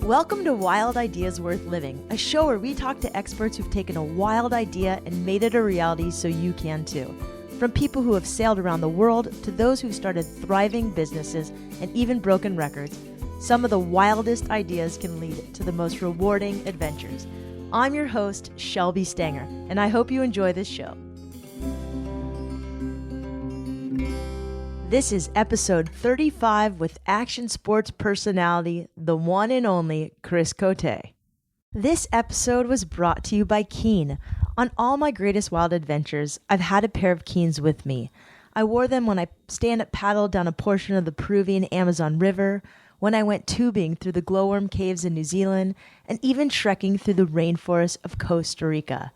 Welcome to Wild Ideas Worth Living, a show where we talk to experts who've taken a wild idea and made it a reality so you can too. From people who have sailed around the world to those who've started thriving businesses and even broken records, some of the wildest ideas can lead to the most rewarding adventures. I'm your host, Shelby Stanger, and I hope you enjoy this show. This is episode 35 with action sports personality, the one and only Chris Cote. This episode was brought to you by Keen. On all my greatest wild adventures, I've had a pair of Keens with me. I wore them when I stand-up paddled down a portion of the Peruvian Amazon River, when I went tubing through the glowworm caves in New Zealand, and even trekking through the rainforests of Costa Rica.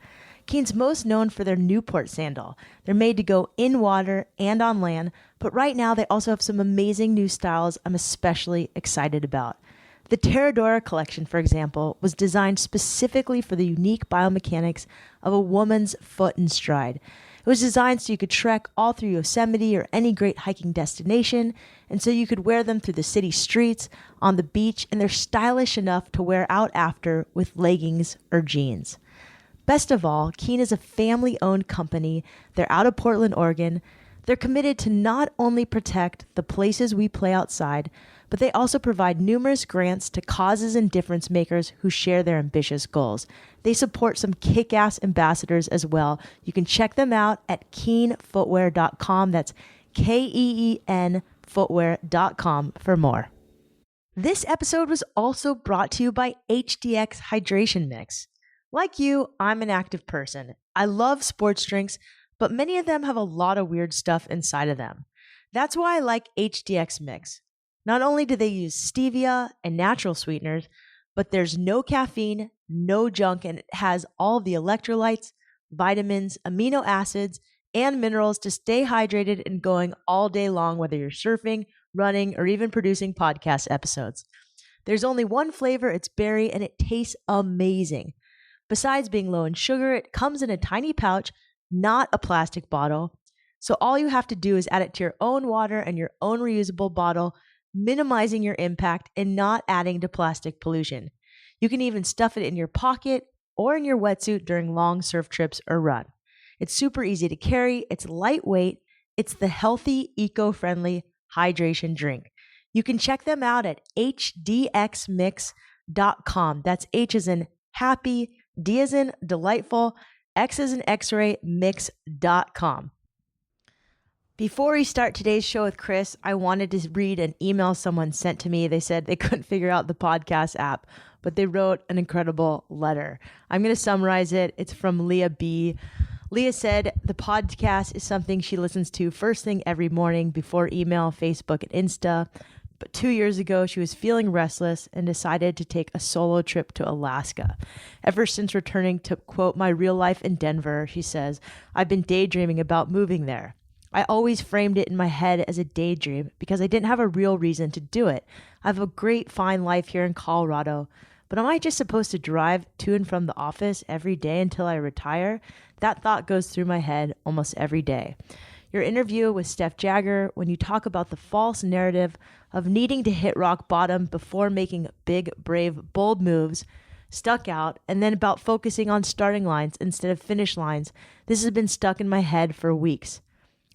Keen's most known for their Newport sandal. They're made to go in water and on land, but right now they also have some amazing new styles I'm especially excited about. The Terradora collection, for example, was designed specifically for the unique biomechanics of a woman's foot and stride. It was designed so you could trek all through Yosemite or any great hiking destination, and so you could wear them through the city streets, on the beach, and they're stylish enough to wear out after with leggings or jeans. Best of all, Keen is a family-owned company. They're out of Portland, Oregon. They're committed to not only protect the places we play outside, but they also provide numerous grants to causes and difference makers who share their ambitious goals. They support some kick-ass ambassadors as well. You can check them out at keenfootwear.com. That's Keen footwear.com for more. This episode was also brought to you by HDX Hydration Mix. Like you, I'm an active person. I love sports drinks, but many of them have a lot of weird stuff inside of them. That's why I like HDX Mix. Not only do they use stevia and natural sweeteners, but there's no caffeine, no junk, and it has all the electrolytes, vitamins, amino acids, and minerals to stay hydrated and going all day long, whether you're surfing, running, or even producing podcast episodes. There's only one flavor, it's berry, and it tastes amazing. Besides being low in sugar, it comes in a tiny pouch, not a plastic bottle. So all you have to do is add it to your own water and your own reusable bottle, minimizing your impact and not adding to plastic pollution. You can even stuff it in your pocket or in your wetsuit during long surf trips or run. It's super easy to carry, it's lightweight, it's the healthy, eco-friendly hydration drink. You can check them out at hdxmix.com. That's H as in happy, D as in delightful, X as in X-ray, mix.com. Before we start today's show with Chris, I wanted to read an email someone sent to me. They said they couldn't figure out the podcast app, but they wrote an incredible letter. I'm going to summarize it. It's from Leah B. Leah said the podcast is something she listens to first thing every morning before email, Facebook, and Insta. But 2 years ago, she was feeling restless and decided to take a solo trip to Alaska. Ever since returning to, quote, my real life in Denver, she says, I've been daydreaming about moving there. I always framed it in my head as a daydream because I didn't have a real reason to do it. I have a great, fine life here in Colorado, but am I just supposed to drive to and from the office every day until I retire? That thought goes through my head almost every day. Your interview with Steph Jagger, when you talk about the false narrative of needing to hit rock bottom before making big, brave, bold moves, stuck out, and then about focusing on starting lines instead of finish lines, this has been stuck in my head for weeks.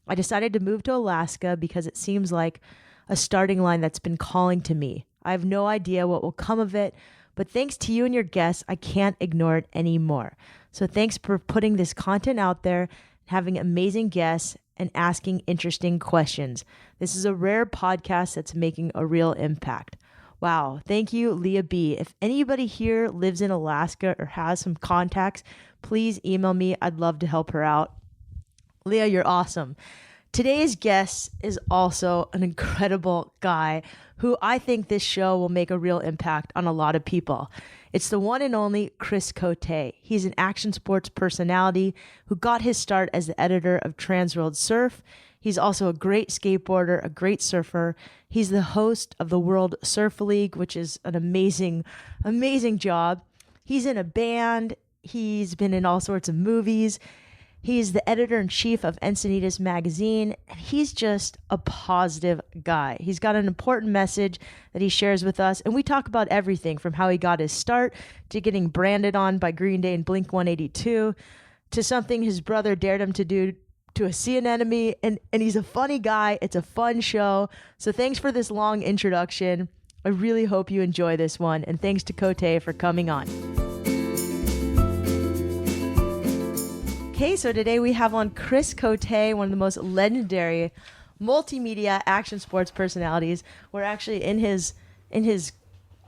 I decided to move to Alaska because it seems like a starting line that's been calling to me. I have no idea what will come of it, but thanks to you and your guests, I can't ignore it anymore. So thanks for putting this content out there, having amazing guests, and asking interesting questions. This is a rare podcast that's making a real impact. Wow. Thank you, Leah B. If anybody here lives in Alaska or has some contacts, please email me. I'd love to help her out. Leah, you're awesome. Today's guest is also an incredible guy who I think this show will make a real impact on a lot of people. It's the one and only Chris Cote. He's an action sports personality who got his start as the editor of Transworld Surf. He's also a great skateboarder, a great surfer. He's the host of the World Surf League, which is an amazing, amazing job. He's in a band. He's been in all sorts of movies. He's the editor-in-chief of Encinitas Magazine, and he's just a positive guy. He's got an important message that he shares with us, and we talk about everything from how he got his start to getting branded on by Green Day and Blink182 to something his brother dared him to do to a sea anemone, and he's a funny guy. It's a fun show. So thanks for this long introduction. I really hope you enjoy this one, and thanks to Cote for coming on. Okay, so today we have on Chris Cote, one of the most legendary multimedia action sports personalities. We're actually in his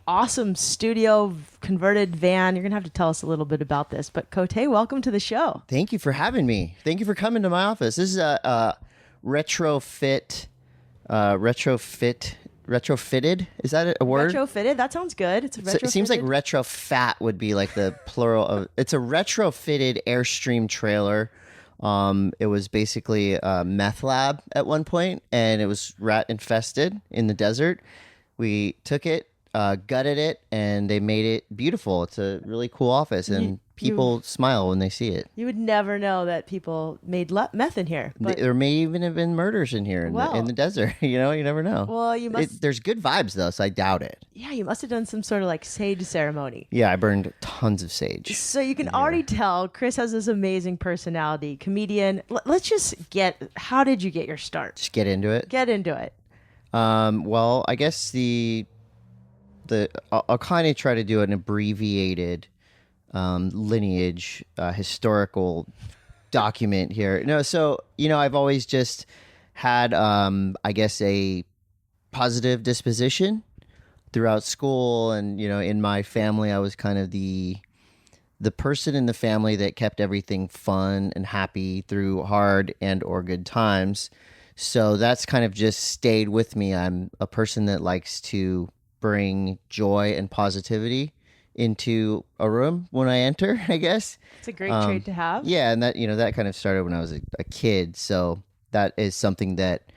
awesome studio converted van. You're gonna have to tell us a little bit about this, but Cote, welcome to the show. Thank you for having me. Thank you for coming to my office. This is a retrofitted. Is that a word? Retrofitted. That sounds good. It's a retrofitted. It seems like retrofat would be like the plural of. It's a retrofitted Airstream trailer. It was basically a meth lab at one point, and it was rat infested in the desert. We took it, gutted it, and they made it beautiful. It's a really cool office, and people smile when they see it. You would never know that people made meth in here. But there may even have been murders in here in the desert. You never know. Well, you must. There's good vibes though, so I doubt it. Yeah, you must have done some sort of like sage ceremony. Yeah, I burned tons of sage. So you can already tell Chris has this amazing personality, comedian. Let's just how did you get your start? Just get into it. Get into it. Well, I guess I'll kind of try to do an abbreviated lineage historical document here. No, so I've always just had I guess a positive disposition throughout school, and in my family I was kind of the person in the family that kept everything fun and happy through hard and or good times. So that's kind of just stayed with me. I'm a person that likes to bring joy and positivity into a room when I enter, I guess. It's a great trait to have. Yeah, and that kind of started when I was a kid. So that is something that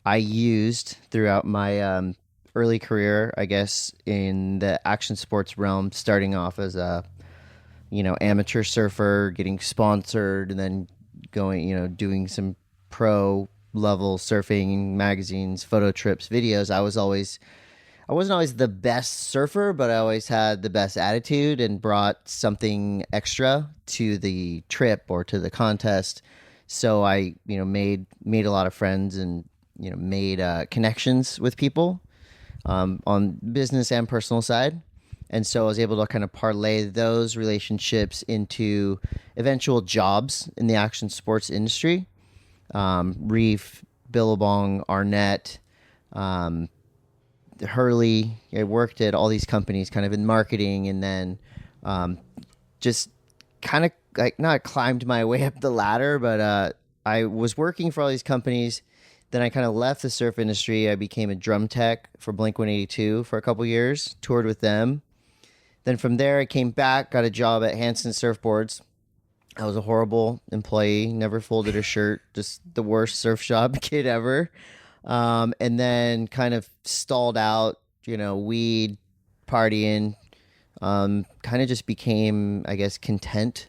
I used throughout my early career, I guess, in the action sports realm, starting off as a amateur surfer, getting sponsored, and then going, doing some pro level surfing magazines, photo trips, videos. I wasn't always the best surfer, but I always had the best attitude and brought something extra to the trip or to the contest. So I, made a lot of friends and, made connections with people on business and personal side. And so I was able to kind of parlay those relationships into eventual jobs in the action sports industry. Reef, Billabong, Arnett, Hurley. I worked at all these companies kind of in marketing, and then just kind of like not climbed my way up the ladder, but I was working for all these companies. Then I kind of left the surf industry. I became a drum tech for Blink182 for a couple years, toured with them. Then from there, I came back, got a job at Hanson Surfboards. I was a horrible employee, never folded a shirt, just the worst surf shop kid ever. And then kind of stalled out, weed, partying, kind of just became, I guess, content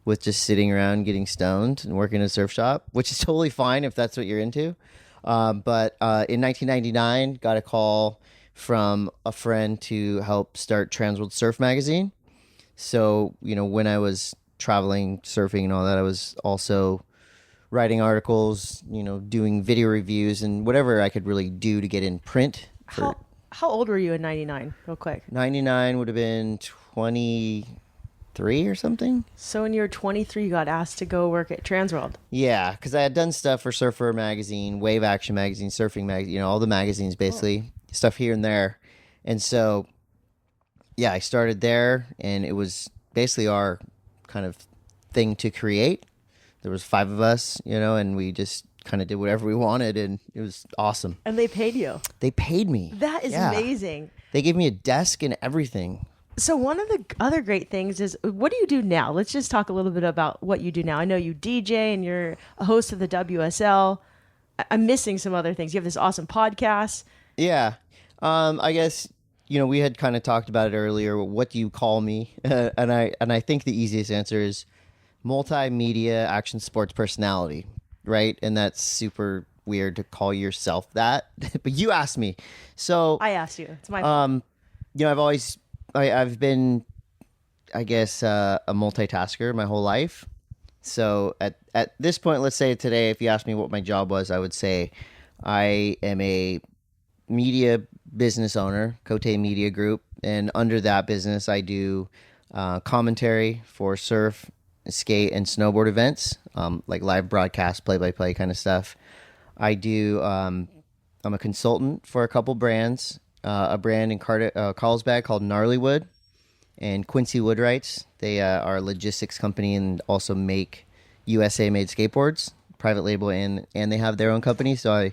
with just sitting around getting stoned and working in a surf shop, which is totally fine if that's what you're into. But in 1999, got a call from a friend to help start Transworld Surf Magazine. So, when I was traveling, surfing and all that, I was also writing articles, doing video reviews and whatever I could really do to get in print. How old were you in 99, real quick? 99 would have been 23 or something. So when you were 23, you got asked to go work at Transworld. Yeah, because I had done stuff for Surfer Magazine, Wave Action Magazine, Surfing Magazine, all the magazines basically, stuff here and there. And so, yeah, I started there, and it was basically our kind of thing to create. There was 5 of us, and we just kind of did whatever we wanted, and it was awesome. And they paid you? They paid me. That is amazing. They gave me a desk and everything. So one of the other great things is, what do you do now? Let's just talk a little bit about what you do now. I know you DJ, and you're a host of the WSL. I'm missing some other things. You have this awesome podcast. Yeah. I guess, we had kind of talked about it earlier. What do you call me? And I think the easiest answer is multimedia action sports personality, right? And that's super weird to call yourself that. But you asked me. So I asked you. It's my fault. I've been, I guess, a multitasker my whole life. So at this point, let's say today, if you asked me what my job was, I would say I am a media business owner, Cote Media Group, and under that business, I do commentary for surf, skate, and snowboard events, like live broadcast, play-by-play kind of stuff. I do. I'm a consultant for a couple brands. A brand in Carlsbad called Gnarlywood, and Quincy Woodwrights. They are a logistics company and also make USA-made skateboards, private label, and they have their own company. So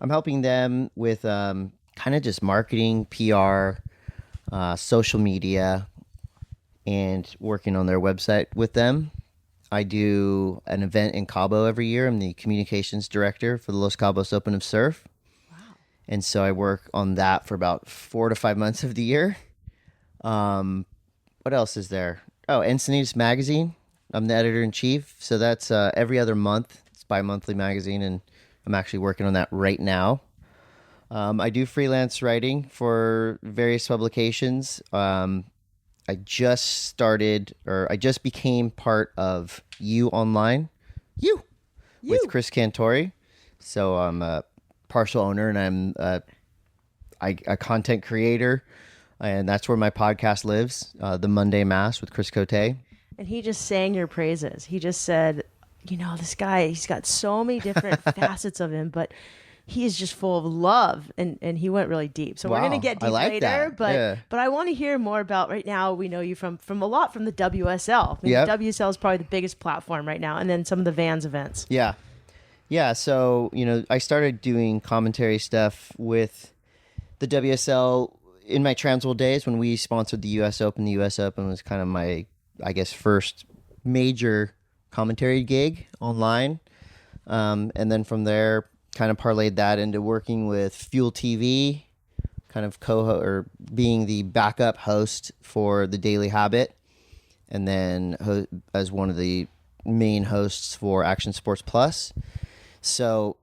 I'm helping them with kind of just marketing, PR, social media, and working on their website with them. I do an event in Cabo every year. I'm the communications director for the Los Cabos Open of Surf. Wow. And so I work on that for about 4 to 5 months of the year. What else is there? Oh, Encinitas Magazine. I'm the editor-in-chief. So that's every other month. It's a bi-monthly magazine, and I'm actually working on that right now. I do freelance writing for various publications. I just became part of You Online. You. With Chris Cantori. So I'm a partial owner, and I'm a content creator. And that's where my podcast lives, the Monday M.A.S.S with Chris Cote. And he just sang your praises. He just said, this guy, he's got so many different facets of him, but he is just full of love. And he went really deep. So we're going to get deep later. But I want to hear more about, right now, we know you from a lot from the WSL. The WSL is probably the biggest platform right now. And then some of the Vans events. Yeah. Yeah. So, I started doing commentary stuff with the WSL in my Transworld days when we sponsored the U.S. Open. The U.S. Open was kind of my, I guess, first major commentary gig online. And then from there, kind of parlayed that into working with Fuel TV, kind of or being the backup host for the Daily Habit, and then as one of the main hosts for Action Sports Plus. So,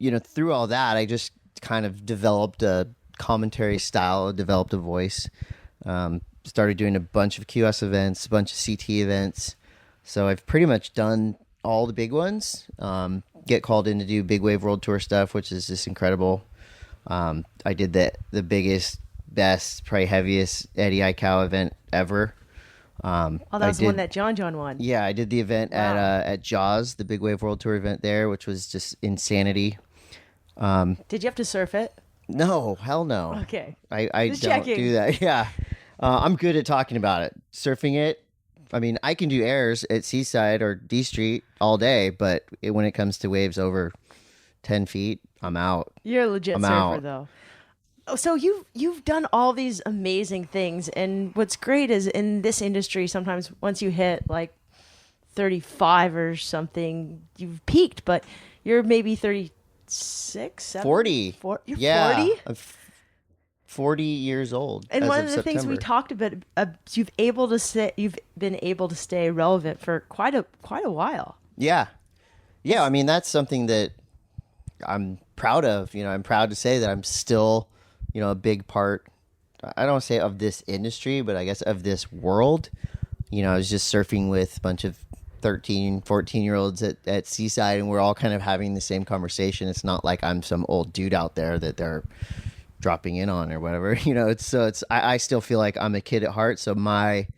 through all that, I just kind of developed a commentary style, developed a voice, started doing a bunch of QS events, a bunch of CT events. So I've pretty much done all the big ones. Get called in to do Big Wave World Tour stuff, which is just incredible. I did the biggest, best, probably heaviest Eddie Aikau event ever. That was the one that John won. Yeah, I did the event at Jaws, the Big Wave World Tour event there, which was just insanity. Did you have to surf it? No, hell no. Okay. I don't do that. Yeah. I'm good at talking about it. Surfing it, I mean, I can do airs at Seaside or D Street all day, but when it comes to waves over 10 feet, I'm out. You're a legit surfer, though. So you've done all these amazing things, and what's great is in this industry, sometimes once you hit like 35 or something, you've peaked, but you're maybe 36, 40. You're 40? I'm 40 years old. And one of the things we talked about, you've been able to stay relevant for quite a while. Yeah. I mean, that's something that I'm proud of. I'm proud to say that I'm still, a big part. I don't want to say of this industry, but I guess of this world. I was just surfing with a bunch of 13, 14-year-olds at Seaside, and we're all kind of having the same conversation. It's not like I'm some old dude out there that they're dropping in on or whatever. I still feel like I'm a kid at heart. So my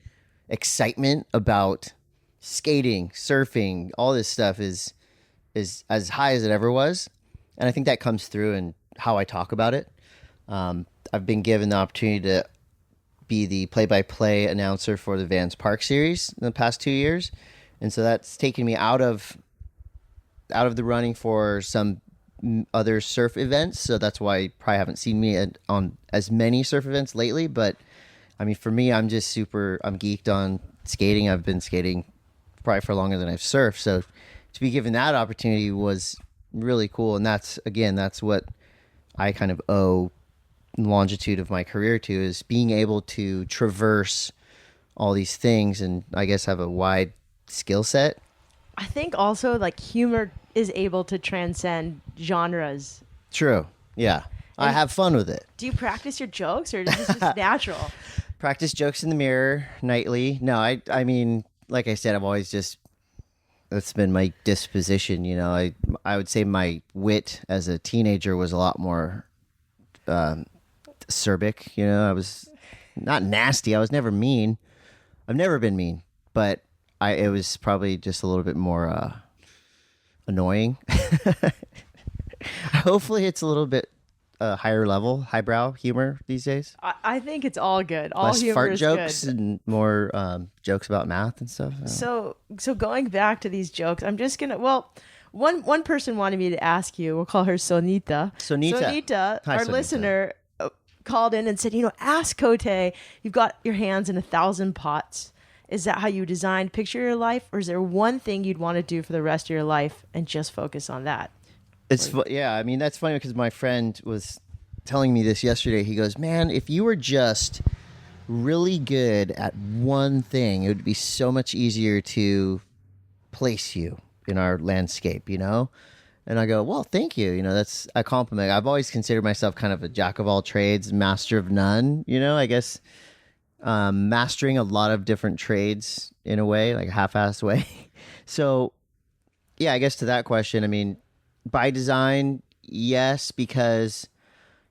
excitement about skating, surfing, all this stuff is as high as it ever was. And I think that comes through in how I talk about it. I've been given the opportunity to be the play-by-play announcer for the Vans Park Series in the past 2 years. And so that's taken me out of the running for some other surf events. So that's why you probably haven't seen me on as many surf events lately. But I mean, for me, I'm geeked on skating. I've been skating probably for longer than I've surfed. So to be given that opportunity was really cool. And that's what I kind of owe longitude of my career to, is being able to traverse all these things and I guess have a wide skill set. I think also like humor is able to transcend genres. True. Yeah. I have fun with it. Do you practice your jokes or is this just natural? Practice jokes in the mirror nightly. No, I mean, like I said, I've always just, that's been my disposition. You know, I would say my wit as a teenager was a lot more acerbic. You know, I was not nasty. I was never mean. I've never been mean, but it was probably just a little bit more annoying. Hopefully it's a little bit higher level, highbrow humor these days. I think it's all good. All Less humor fart is jokes good. and more jokes about math and stuff. So going back to these jokes, I'm just gonna. Well, one person wanted me to ask you. We'll call her Sonita. Sonita, Hi, our Sonita. listener, called in and said, ask Cote. You've got your hands in 1,000 pots. Is that how you designed picture your life, or is there one thing you'd want to do for the rest of your life and just focus on that? Yeah, I mean, that's funny because my friend was telling me this yesterday. He goes, man, if you were just really good at one thing, it would be so much easier to place you in our landscape, you know? And I go, well, thank you. You know, that's a compliment. I've always considered myself kind of a jack of all trades, master of none, you know, I guess mastering a lot of different trades in a way, like a half-assed way. So, yeah, I guess to that question, I mean, by design, yes, because,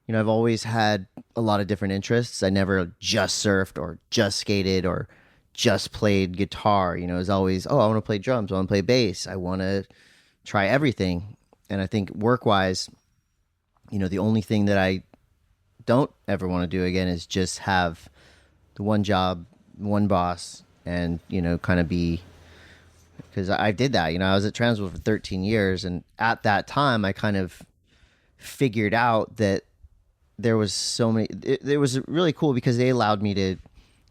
you know, I've always had a lot of different interests. I never just surfed or just skated or just played guitar. You know, it was always, I want to play drums. I want to play bass. I want to try everything. And I think work-wise, you know, the only thing that I don't ever want to do again is just have the one job, one boss, and, you know, kind of be... Because I did that, you know, I was at Transworld for 13 years. And at that time, I kind of figured out that there was so many... It was really cool because they allowed me to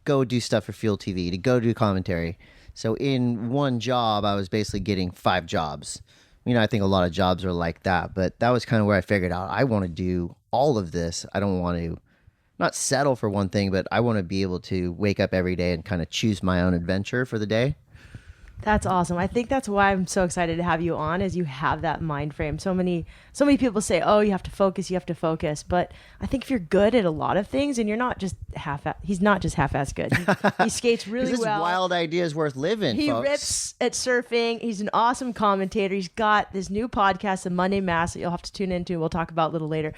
go do stuff for Fuel TV, to go do commentary. So in one job, I was basically getting 5 jobs. You know, I think a lot of jobs are like that. But that was kind of where I figured out I want to do all of this. I don't want to not settle for one thing, but I want to be able to wake up every day and kind of choose my own adventure for the day. That's awesome. I think that's why I'm so excited to have you on, is you have that mind frame. So many people say, oh, you have to focus. But I think if you're good at a lot of things and you're not just he's not just half-ass good. He skates really this well. This wild idea is worth living, He folks. rips at surfing. He's an awesome commentator. He's got this new podcast, the Monday M.A.S.S, that you'll have to tune into. We'll talk about a little later.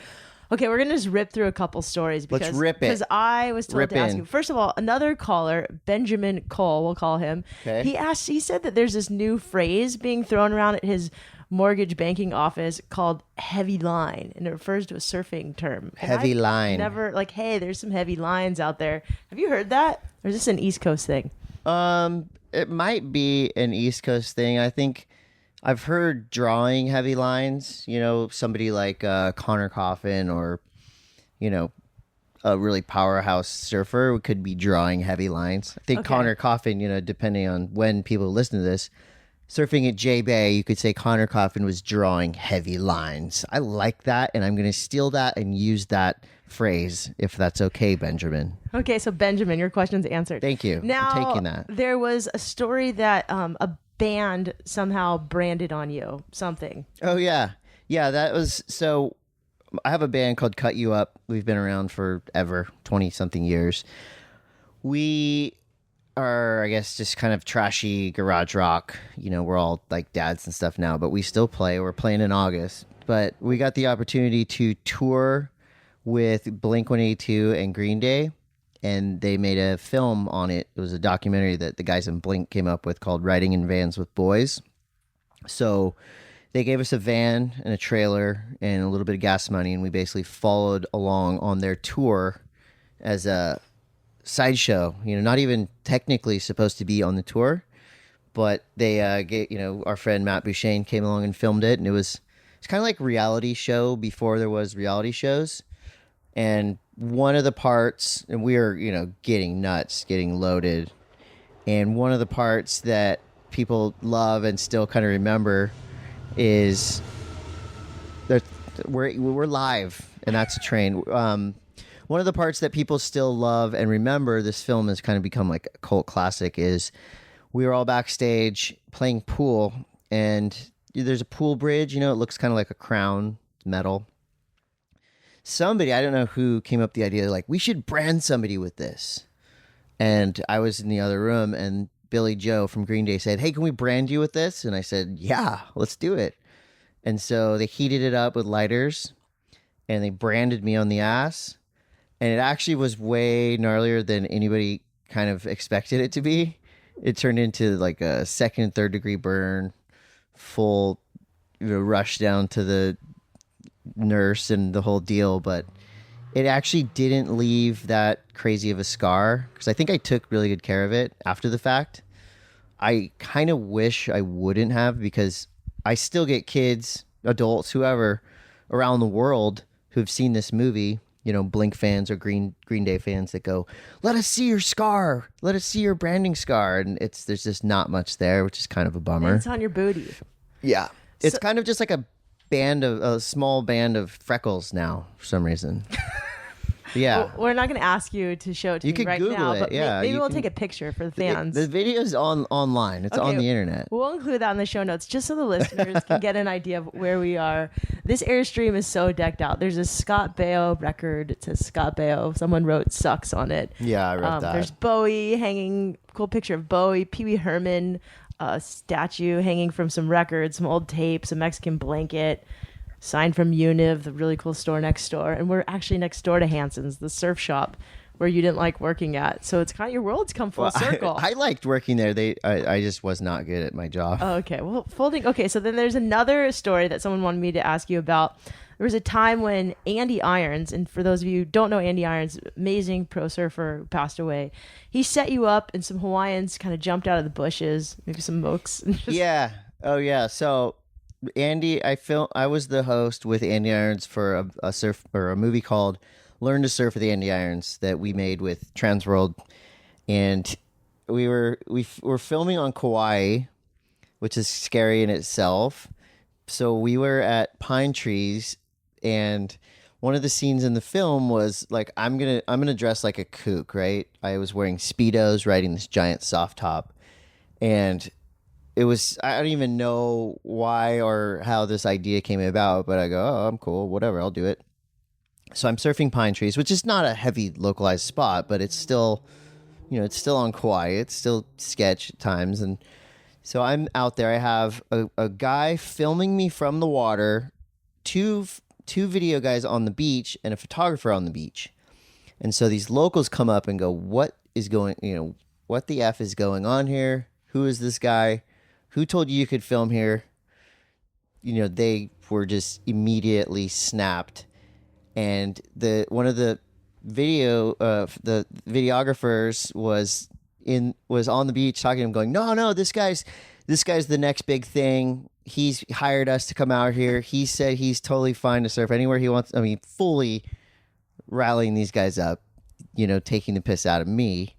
Okay, we're going to just rip through a couple stories because, let's rip it. Because I was told to ask you. First of all, another caller, Benjamin Cole, we'll call him. Okay. He said that there's this new phrase being thrown around at his mortgage banking office called heavy line, and it refers to a surfing term. Heavy line. Never, like, hey, there's some heavy lines out there. Have you heard that? Or is this an East Coast thing? It might be an East Coast thing. I think I've heard drawing heavy lines, you know, somebody like Connor Coffin or, you know, a really powerhouse surfer could be drawing heavy lines. I think Okay. Connor Coffin, you know, depending on when people listen to this, surfing at J Bay, you could say Connor Coffin was drawing heavy lines. I like that, and I'm going to steal that and use that phrase, if that's okay, Benjamin. Okay, so Benjamin, your question's answered. Thank you Now, for taking that. There was a story that a band somehow branded on you something. Oh, yeah. Yeah, that was... So I have a band called Cut You Up. We've been around forever, 20-something years. We are, I guess, just kind of trashy garage rock. You know, we're all like dads and stuff now, but we still play. We're playing in August. But we got the opportunity to tour with Blink182 and Green Day, and they made a film on it. It was a documentary that the guys in Blink came up with called Riding in Vans with Boys. So they gave us a van and a trailer and a little bit of gas money, and we basically followed along on their tour as a sideshow. You know, not even technically supposed to be on the tour, but they you know, our friend Matt Bouchane came along and filmed it, and it's kind of like reality show before there was reality shows. And one of the parts, and we were, you know, getting nuts, getting loaded. And one of the parts that people love and still kind of remember is that we're live, and that's a train. One of the parts that people still love and remember, this film has kind of become like a cult classic, is we were all backstage playing pool, and there's a pool bridge. It looks kind of like a crown, metal. Somebody, I don't know who, came up with the idea, like, we should brand somebody with this. And I was in the other room, and Billy Joe from Green Day said, hey, can we brand you with this? And I said, yeah, let's do it. And so they heated it up with lighters, and they branded me on the ass. And it actually was way gnarlier than anybody kind of expected it to be. It turned into like a second and third degree burn, full rush down to the nurse and the whole deal. But it actually didn't leave that crazy of a scar, because I think I took really good care of it after the fact. I kind of wish I wouldn't have, because I still get kids, adults, whoever around the world who've seen this movie, Blink fans or Green Day fans, that go, let us see your scar. Let us see your branding scar. And there's just not much there, which is kind of a bummer. And it's on your booty. Yeah. It's kind of just like a small band of freckles now for some reason. Yeah. Well, we're not going to ask you to show it to me right Google now, it. but Yeah, maybe we'll take a picture for the fans. The video's online. It's on the internet. We'll include that in the show notes just so the listeners can get an idea of where we are. This Airstream is so decked out. There's a Scott Baio record. It says Scott Baio. Someone wrote "sucks" on it. Yeah, I wrote that. There's Bowie hanging. Cool picture of Bowie. Pee Wee Herman statue hanging from some records, some old tapes, a Mexican blanket. Signed from Univ, the really cool store next door. And we're actually next door to Hanson's, the surf shop where you didn't like working at. So it's kind of, your world's come full circle. I liked working there. I just was not good at my job. Oh, okay. Well, okay. So then there's another story that someone wanted me to ask you about. There was a time when Andy Irons, and for those of you who don't know Andy Irons, amazing pro surfer, passed away. He set you up, and some Hawaiians kind of jumped out of the bushes, maybe some mokes. Yeah. Oh, yeah. So Andy, I was the host with Andy Irons for a movie called Learn to Surf with Andy Irons that we made with Transworld, and we were filming on Kauai, which is scary in itself. So we were at Pine Trees, and one of the scenes in the film was like, I'm gonna dress like a kook, right? I was wearing Speedos, riding this giant soft top, and it was, I don't even know why or how this idea came about, but I go, oh, I'm cool, whatever, I'll do it. So I'm surfing Pine Trees, which is not a heavy localized spot, but it's still, it's still on Kauai. It's still sketch at times. And so I'm out there. I have a guy filming me from the water, two video guys on the beach, and a photographer on the beach. And so these locals come up and go, what the F is going on here? Who is this guy? Who told you could film here? They were just immediately snapped. And one of the videographers was on the beach talking to him, going, no, this guy's the next big thing. He's hired us to come out here. He said he's totally fine to surf anywhere he wants. I mean, fully rallying these guys up, taking the piss out of me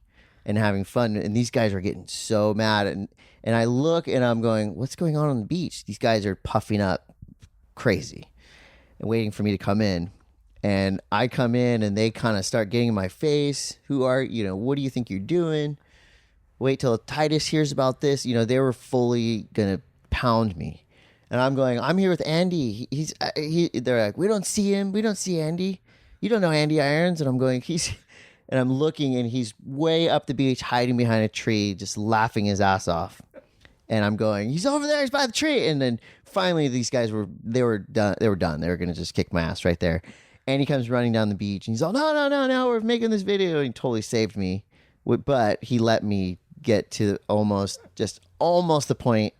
and having fun. And these guys are getting so mad. And I look and I'm going, what's going on the beach? These guys are puffing up crazy and waiting for me to come in. And I come in and they kind of start getting in my face. What do you think you're doing? Wait till Titus hears about this. They were fully going to pound me. And I'm going, I'm here with Andy. They're like, we don't see him. We don't see Andy. You don't know Andy Irons. And I'm going, and I'm looking and he's way up the beach, hiding behind a tree, just laughing his ass off. And I'm going, he's over there. He's by the tree. And then finally these guys were done. They were going to just kick my ass right there. And he comes running down the beach and he's all, no, we're making this video. And he totally saved me. But he let me get to almost the point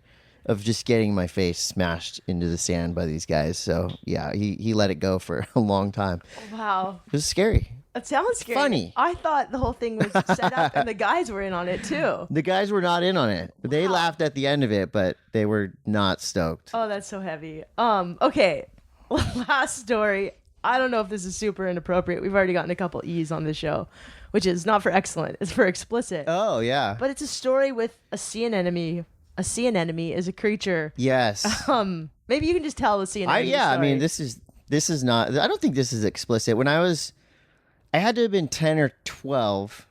of just getting my face smashed into the sand by these guys. So yeah, he let it go for a long time. Wow. It was scary. It sounds scary. Funny. I thought the whole thing was set up and the guys were in on it too. The guys were not in on it. Wow. They laughed at the end of it, but they were not stoked. Oh, that's so heavy. Okay. Last story. I don't know if this is super inappropriate. We've already gotten a couple E's on this show, which is not for excellent. It's for explicit. Oh, yeah. But it's a story with a sea anemone. A sea anemone is a creature. Yes. Maybe you can just tell the sea anemone story. I mean, this is not, I don't think this is explicit. When I had to have been 10 or 12,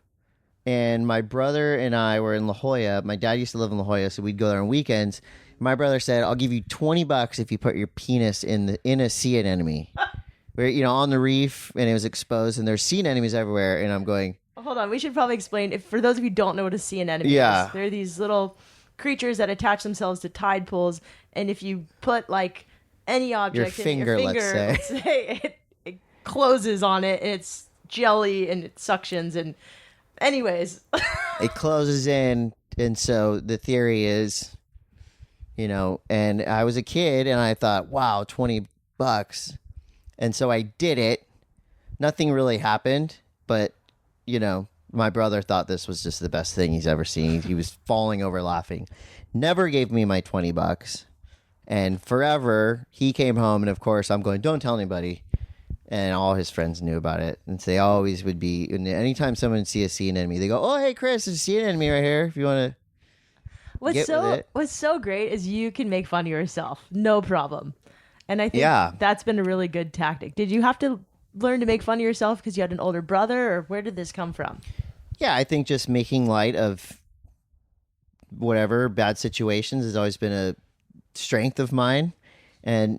and my brother and I were in La Jolla. My dad used to live in La Jolla, so we'd go there on weekends. My brother said, "I'll give you $20 if you put your penis in a sea anemone." We're on the reef, and it was exposed, and there's sea anemones everywhere. And I'm going, Hold on, we should probably explain, if for those of you who don't know what a sea anemone Yeah. is, they're these little creatures that attach themselves to tide pools, and if you put like any object in your finger, let's say, it closes on it, and it's jelly and it suctions, and anyways. it closes in, and so the theory is, and I was a kid, and I thought, wow, $20. And so I did it. Nothing really happened, but my brother thought this was just the best thing he's ever seen. He was falling over laughing. Never gave me my $20. And forever, he came home, and of course, I'm going, don't tell anybody. And all his friends knew about it. And they always would be, and anytime someone see a sea anemone, they go, oh, hey, Chris, there's a sea anemone right here if you want to. What's so great is you can make fun of yourself. No problem. And I think that's been a really good tactic. Did you have to learn to make fun of yourself because you had an older brother, or where did this come from? Yeah, I think just making light of whatever bad situations has always been a strength of mine. And,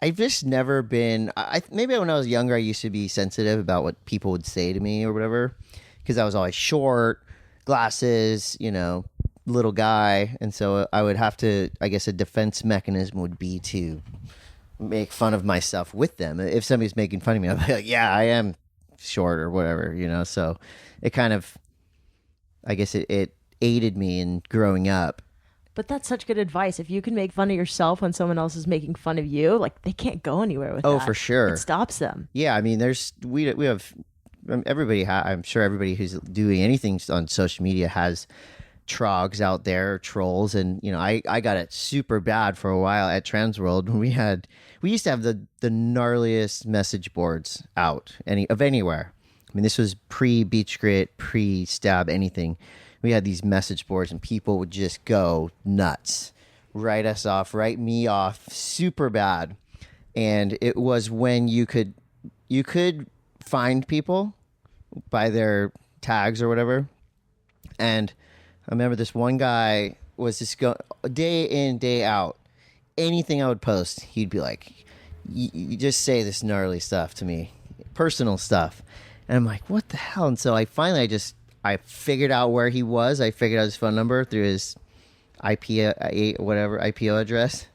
I've just never been, maybe when I was younger, I used to be sensitive about what people would say to me or whatever, because I was always short, glasses, little guy. And so I would have to, I guess a defense mechanism would be to make fun of myself with them. If somebody's making fun of me, I'll be like, yeah, I am short or whatever, so it kind of, I guess it aided me in growing up. But that's such good advice. If you can make fun of yourself when someone else is making fun of you, like, they can't go anywhere with that. Oh, for sure. It stops them. Yeah, I mean, we have everybody. I'm sure everybody who's doing anything on social media has trogs out there, trolls, and I got it super bad for a while at Transworld when we used to have the gnarliest message boards out of anywhere. I mean, this was pre Beach Grit, pre Stab, anything. We had these message boards, and people would just go nuts, write us off, write me off, super bad. And it was when you could find people by their tags or whatever. And I remember this one guy was just day in, day out. Anything I would post, he'd be like, you just say this gnarly stuff to me, personal stuff. And I'm like, what the hell? And so I figured out where he was. I figured out his phone number through his IPO address.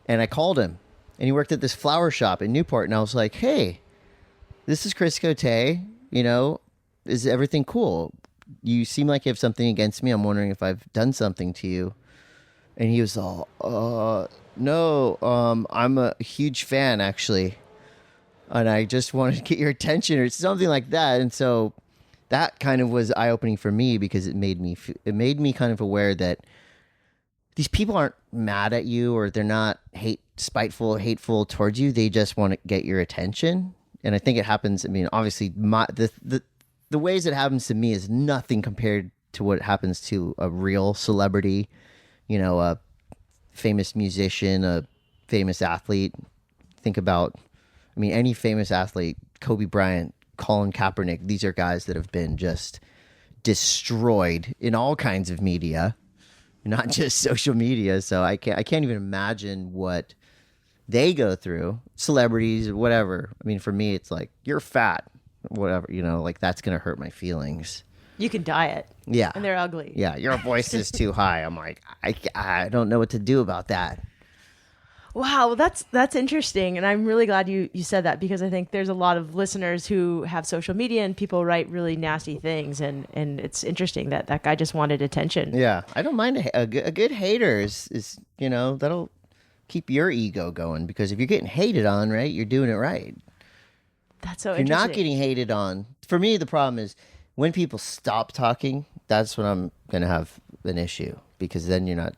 And I called him. And he worked at this flower shop in Newport. And I was like, hey, this is Chris Cote. Is everything cool? You seem like you have something against me. I'm wondering if I've done something to you. And he was all, no, I'm a huge fan, actually. And I just wanted to get your attention or something like that. And so that kind of was eye-opening for me, because it made me kind of aware that these people aren't mad at you, or they're not spiteful or hateful towards you. They just want to get your attention. And I think it happens. I mean, obviously, the ways it happens to me is nothing compared to what happens to a real celebrity, a famous musician, a famous athlete. Think about, any famous athlete, Kobe Bryant, Colin Kaepernick. These are guys that have been just destroyed in all kinds of media, not just social media. So I can't even imagine what they go through. Celebrities, whatever. For me, it's like, you're fat, whatever, like that's going to hurt my feelings. You can diet. Yeah. And they're ugly. Yeah. Your voice is too high. I'm like, I don't know what to do about that. Wow, well, that's interesting, and I'm really glad you said that, because I think there's a lot of listeners who have social media and people write really nasty things, and it's interesting that guy just wanted attention. Yeah, I don't mind a good hater is that'll keep your ego going, because if you're getting hated on, right, you're doing it right. That's so if interesting. You're not getting hated on. For me, the problem is when people stop talking. That's when I'm gonna have an issue, because then you're not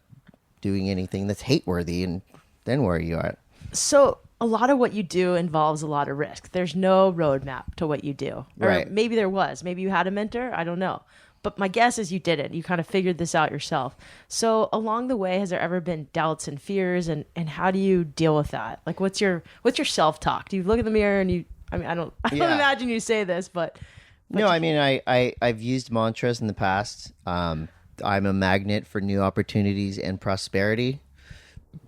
doing anything that's hate worthy, and then where are you at? So a lot of what you do involves a lot of risk. There's no roadmap to what you do. Or right. Maybe there was. Maybe you had a mentor. I don't know. But my guess is you did it. You kind of figured this out yourself. So along the way, has there ever been doubts and fears? And how do you deal with that? Like, what's your self-talk? Do you look in the mirror and I don't imagine you say this, but No, I mean, I've used mantras in the past. I'm a magnet for new opportunities and prosperity,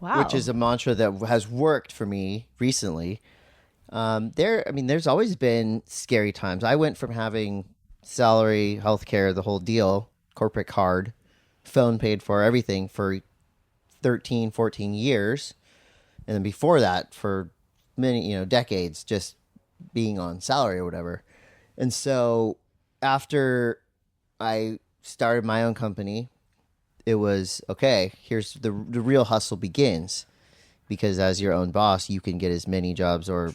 Wow. which is a mantra that has worked for me recently. There's always been scary times. I went from having salary, healthcare, the whole deal, corporate card, phone paid for, everything for 13, 14 years. And then before that, for many, decades, just being on salary or whatever. And so after I started my own company, it was, okay, here's the real hustle begins. Because as your own boss, you can get as many jobs or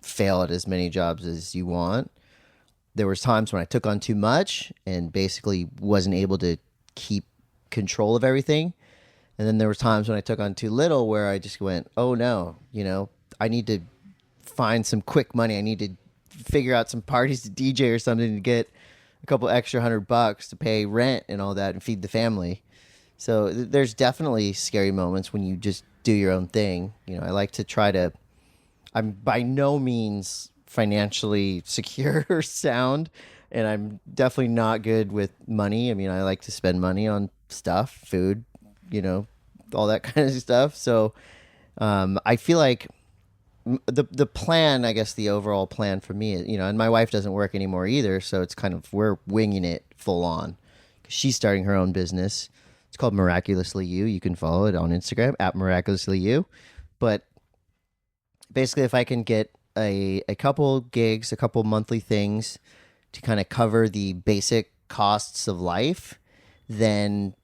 fail at as many jobs as you want. There was times when I took on too much and basically wasn't able to keep control of everything. And then there was times when I took on too little where I just went, oh no, I need to find some quick money. I need to figure out some parties to DJ or something to get a couple extra $100 to pay rent and all that and feed the family. So there's definitely scary moments when you just do your own thing. I like to I'm by no means financially secure or sound, and I'm definitely not good with money. I mean, I like to spend money on stuff, food, all that kind of stuff. So I feel like the plan, I guess the overall plan for me, and my wife doesn't work anymore either. So it's kind of, we're winging it full on. She's starting her own business. It's called Miraculously You. You can follow it on Instagram at Miraculously You. But basically, if I can get a couple gigs, a couple monthly things to kind of cover the basic costs of life, then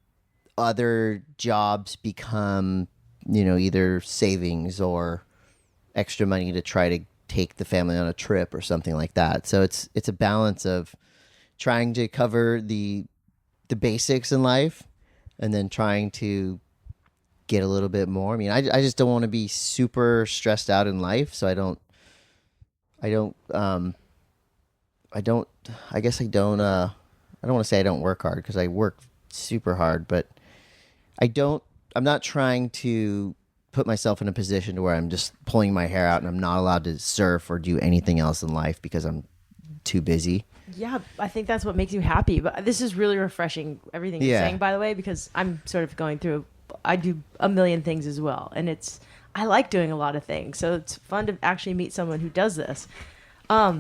other jobs become, either savings or extra money to try to take the family on a trip or something like that. So it's a balance of trying to cover the basics in life and then trying to get a little bit more. I mean, I just don't want to be super stressed out in life, so I don't want to say I don't work hard, because I work super hard, but I'm not trying to put myself in a position to where I'm just pulling my hair out and I'm not allowed to surf or do anything else in life because I'm too busy. Yeah, I think that's what makes you happy. But this is really refreshing, everything you're saying, by the way, because I'm sort of going through, I do a million things as well. And I like doing a lot of things. So it's fun to actually meet someone who does this. I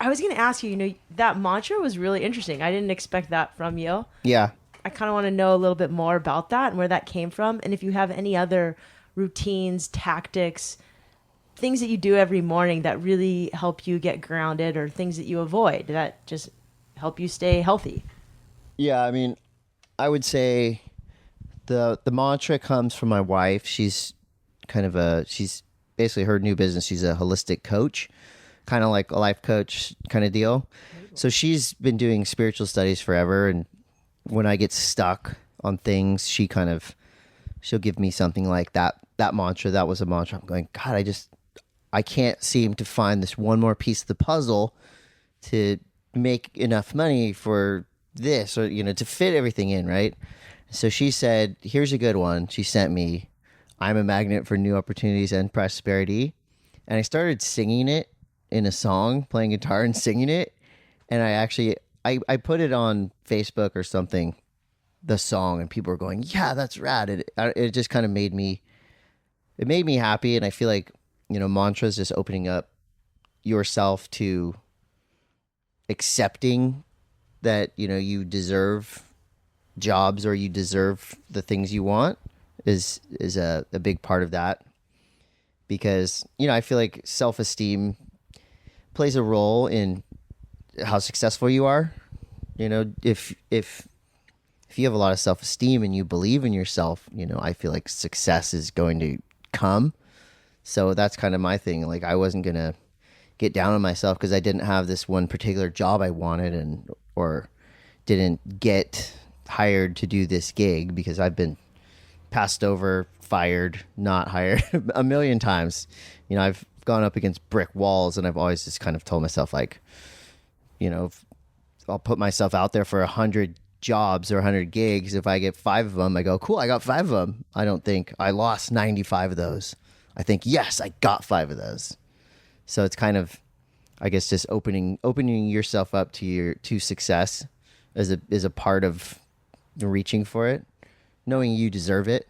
was going to ask you, that mantra was really interesting. I didn't expect that from you. Yeah. I kind of want to know a little bit more about that and where that came from. And if you have any other routines, tactics, things that you do every morning that really help you get grounded, or things that you avoid that just help you stay healthy. Yeah, I mean, I would say the mantra comes from my wife. She's she's basically, her new business. She's a holistic coach, kind of like a life coach kind of deal. So she's been doing spiritual studies forever. And when I get stuck on things, she'll give me something like that mantra. That was a mantra. I'm going, God, I can't seem to find this one more piece of the puzzle to make enough money for this, or, to fit everything in, right? So she said, here's a good one. She sent me, I'm a magnet for new opportunities and prosperity. And I started singing it in a song, playing guitar and singing it. And I put it on Facebook or something, the song, and people were going, yeah, that's rad. It just kind of made me happy. And I feel like, mantras, just opening up yourself to accepting that, you deserve jobs, or you deserve the things you want, is a big part of that. Because, I feel like self-esteem plays a role in how successful you are. If you have a lot of self-esteem and you believe in yourself, I feel like success is going to come. So that's kind of my thing. Like, I wasn't going to get down on myself because I didn't have this one particular job I wanted, or didn't get hired to do this gig, because I've been passed over, fired, not hired a million times. I've gone up against brick walls, and I've always just kind of told myself, like, I'll put myself out there for 100 jobs or 100 gigs. If I get 5 of them, I go, cool, I got 5 of them. I don't think I lost 95 of those. I think, yes, I got 5 of those. So it's kind of, I guess just opening yourself up to success is a part of reaching for it, knowing you deserve it.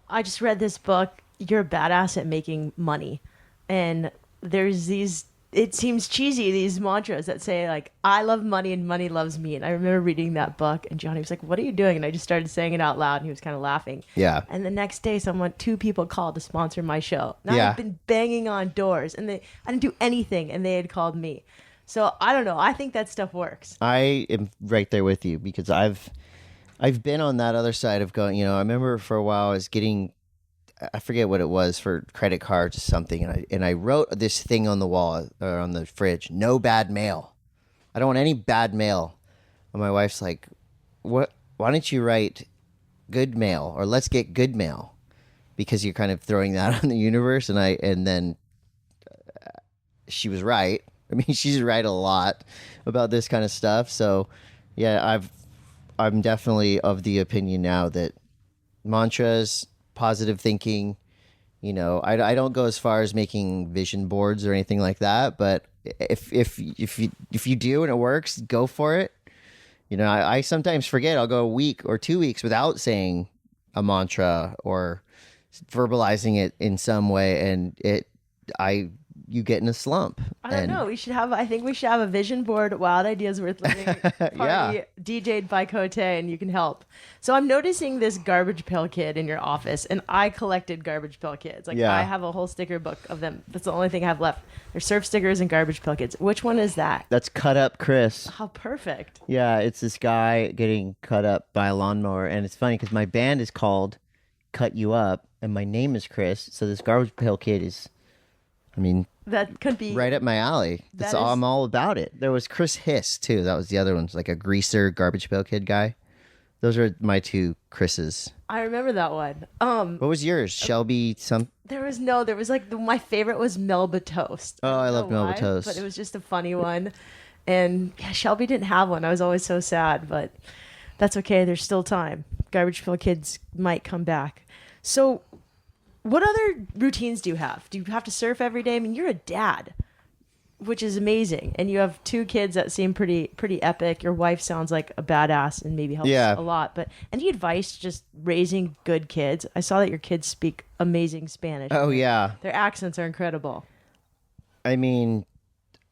I just read this book, You're a Badass at Making Money. And there's these, it seems cheesy, these mantras that say like, I love money and money loves me. And I remember reading that book and Johnny was like, what are you doing? And I just started saying it out loud and he was kind of laughing. Yeah. And the next day, two people called to sponsor my show. Now Yeah. I've been banging on doors and I didn't do anything and they had called me. So I don't know. I think that stuff works. I am right there with you because I've been on that other side of going, I remember for a while I was getting, I forget what it was for credit cards or something. And I wrote this thing on the wall or on the fridge, no bad mail. I don't want any bad mail. And my wife's like, what, why don't you write good mail or let's get good mail? Because you're kind of throwing that on the universe. And then she was right. I mean, she's right a lot about this kind of stuff. So yeah, I'm definitely of the opinion now that mantras, positive thinking, I don't go as far as making vision boards or anything like that, but if you do and it works, go for it. I sometimes forget. I'll go a week or 2 weeks without saying a mantra or verbalizing it in some way, and you get in a slump. I don't know. I think we should have a vision board, Wild Ideas Worth Living party Yeah. DJ'd by Cote, and you can help. So I'm noticing this garbage pail kid in your office, and I collected garbage pail kids. Like I have a whole sticker book of them. That's the only thing I have left. There's surf stickers and garbage pail kids. Which one is that? That's Cut Up Chris. How perfect. Yeah, it's this guy getting cut up by a lawnmower, and it's funny because my band is called Cut You Up, and my name is Chris, so this garbage pail kid is, that could be right up my alley. I'm all about it. There was Chris Hiss too. That was the other one, like a greaser garbage pail kid guy. Those are my two Chris's. I remember that one. What was yours? Shelby There was like my favorite was Melba Toast. Oh, I love know Melba why, Toast. but it was just a funny one. And yeah, Shelby didn't have one. I was always so sad, but that's okay. There's still time. Garbage pail kids might come back. So what other routines do you have? Do you have to surf every day? I mean, you're a dad, which is amazing. And you have two kids that seem pretty epic. Your wife sounds like a badass and maybe helps a lot. But any advice just raising good kids? I saw that your kids speak amazing Spanish. Oh, yeah. Their accents are incredible. I mean,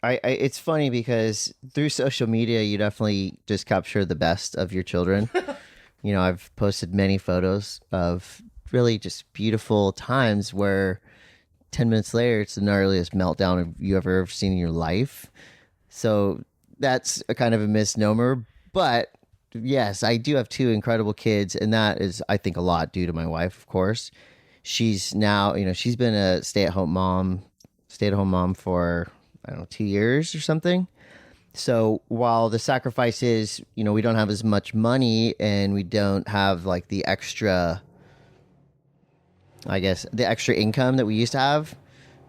it's funny because through social media, you definitely just capture the best of your children. I've posted many photos of really just beautiful times where 10 minutes later it's the gnarliest meltdown you ever seen in your life. So that's a kind of a misnomer, but yes, I do have two incredible kids, and that is, I think, a lot due to my wife. Of course, she's now, she's been a stay-at-home mom for, I don't know, 2 years or something. So while the sacrifice is, we don't have as much money and we don't have like the extra income that we used to have,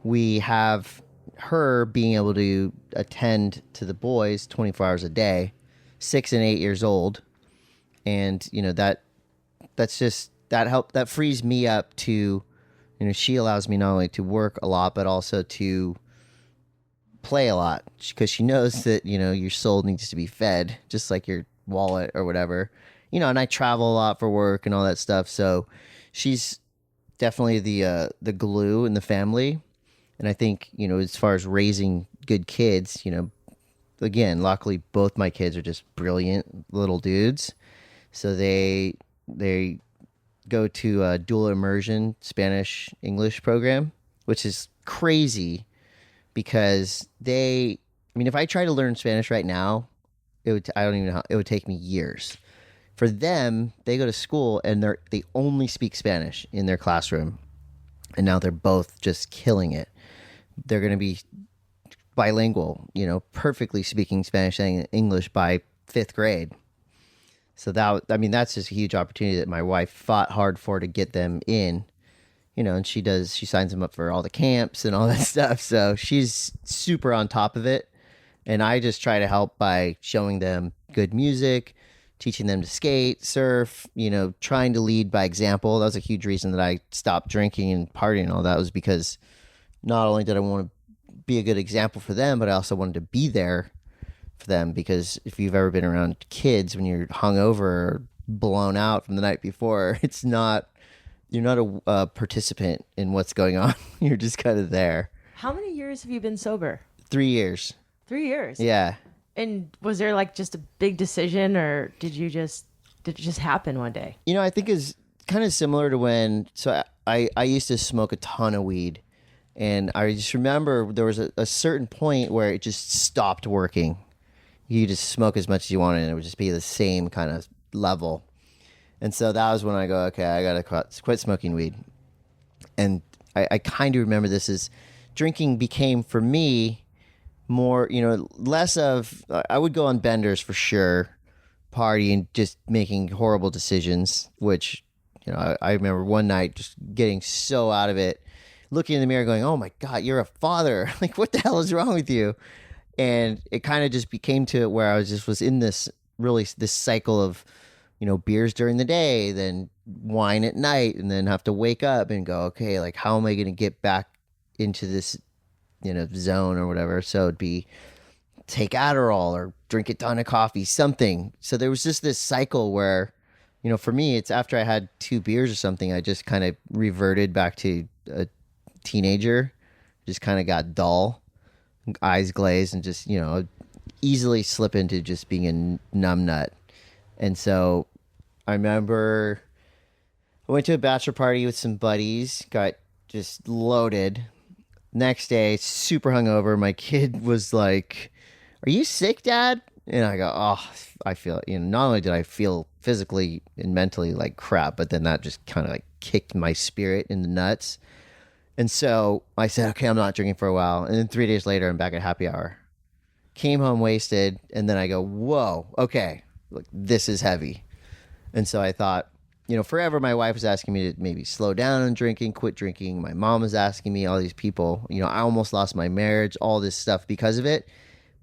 we have her being able to attend to the boys 24 hours a day, 6 and 8 years old. And, that frees me up to, she allows me not only to work a lot, but also to play a lot, because she knows that, your soul needs to be fed just like your wallet or whatever, and I travel a lot for work and all that stuff. So she's definitely the glue in the family. And I think, as far as raising good kids, again, luckily both my kids are just brilliant little dudes. So they go to a dual immersion Spanish English program, which is crazy because if I try to learn Spanish right now, I don't even know how, it would take me years. For them, they go to school and they only speak Spanish in their classroom. And now they're both just killing it. They're going to be bilingual, perfectly speaking Spanish and English by 5th grade. So that's just a huge opportunity that my wife fought hard for to get them in, and she signs them up for all the camps and all that stuff. So she's super on top of it. And I just try to help by showing them good music, teaching them to skate, surf, trying to lead by example. That was a huge reason that I stopped drinking and partying and all that, was because not only did I want to be a good example for them, but I also wanted to be there for them, because if you've ever been around kids when you're hungover or blown out from the night before, you're not a participant in what's going on. You're just kind of there. How many years have you been sober? 3 years. 3 years? Yeah. And was there like just a big decision, or did it just happen one day? You know, I think is kind of similar to when, so I used to smoke a ton of weed, and I just remember there was a certain point where it just stopped working. You just smoke as much as you wanted, and it would just be the same kind of level. And so that was when I go, okay, I got to quit smoking weed. And I kind of remember this as drinking became for me more, less of, I would go on benders for sure, partying, just making horrible decisions, which, I remember one night just getting so out of it, looking in the mirror going, oh my God, you're a father. Like, what the hell is wrong with you? And it kind of just became to it where I was in this cycle of, beers during the day, then wine at night, and then have to wake up and go, okay, like, how am I going to get back into this, zone or whatever? So it'd be take Adderall or drink a ton of coffee, something. So there was just this cycle where, for me, it's after I had 2 beers or something, I just kind of reverted back to a teenager, just kind of got dull, eyes glazed, and just, easily slip into just being a numb nut. And so I remember I went to a bachelor party with some buddies, got just loaded. Next day, super hungover. My kid was like, "Are you sick, Dad?" And I go, "Oh, I feel, not only did I feel physically and mentally like crap, but then that just kind of like kicked my spirit in the nuts." And so I said, "Okay, I'm not drinking for a while." And then 3 days later, I'm back at happy hour. Came home wasted, and then I go, "Whoa, okay. Like, this is heavy." And so I thought, forever my wife was asking me to maybe slow down on drinking, quit drinking. My mom was asking me, all these people, I almost lost my marriage, all this stuff because of it.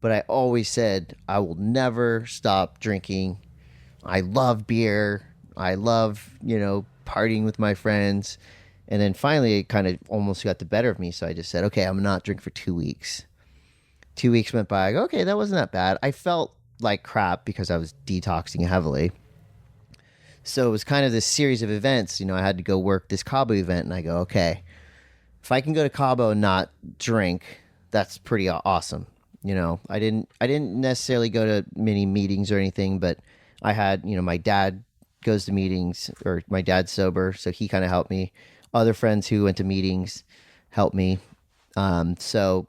But I always said, I will never stop drinking. I love beer. I love, partying with my friends. And then finally it kind of almost got the better of me. So I just said, okay, I'm not drinking for 2 weeks. 2 weeks went by. I go, okay, that wasn't that bad. I felt like crap because I was detoxing heavily. So it was kind of this series of events. I had to go work this Cabo event, and I go, okay, if I can go to Cabo and not drink, that's pretty awesome. I didn't necessarily go to many meetings or anything, but I had, my dad goes to meetings, or my dad's sober, so he kind of helped me. Other friends who went to meetings helped me. So